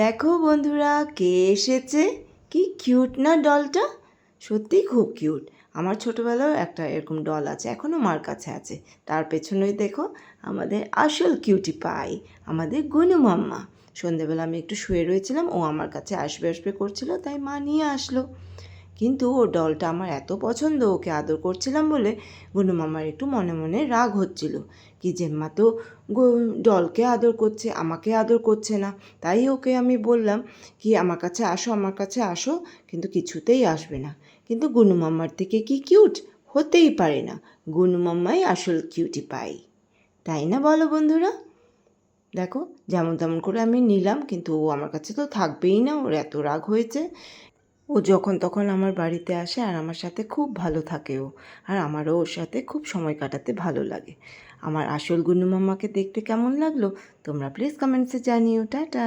দেখো বন্ধুরা, কে এসেছে। কি কিউট না ডলটা, সত্যিই খুব কিউট। আমার ছোটোবেলাও একটা এরকম ডল আছে, এখনও মার কাছে আছে। তার পেছনেই দেখো আমাদের আসল কিউটি পাই, আমাদের গুনু মাম্মা। সন্ধেবেলা আমি একটু শুয়ে রয়েছিলাম, ও আমার কাছে আসবে আসবে করছিল, তাই মা নিয়ে আসলো। কিন্তু ও ডলটা আমার এত পছন্দ, ওকে আদর করছিলাম বলে গুনু মামার একটু মনে মনে রাগ হচ্ছিল। কি জেম্মা তো ডলকে আদর করছে, আমাকে আদর করছে না। তাই ওকে আমি বললাম কি আমার কাছে আসো, আমার কাছে আসো, কিন্তু কিছুতেই আসবে না। কিন্তু গুনু মাম্মার থেকে কি কিউট হতেই পারে না। গুনু মাম্মাই আসল কিউটি পাই, তাই না বলো বন্ধুরা? দেখো যেমন তেমন করে আমি নিলাম, কিন্তু ও আমার কাছে তো থাকবেই না, ওর এত রাগ হয়েছে। ও যখন তখন আমার বাড়িতে আসে আর আমার সাথে খুব ভালো থাকে ও, আর আমারও ওর সাথে খুব সময় কাটাতে ভালো লাগে। আমার আসল গুনু মাম্মাকে দেখতে কেমন লাগলো তোমরা প্লিজ কমেন্টসে জানিও। টাটা।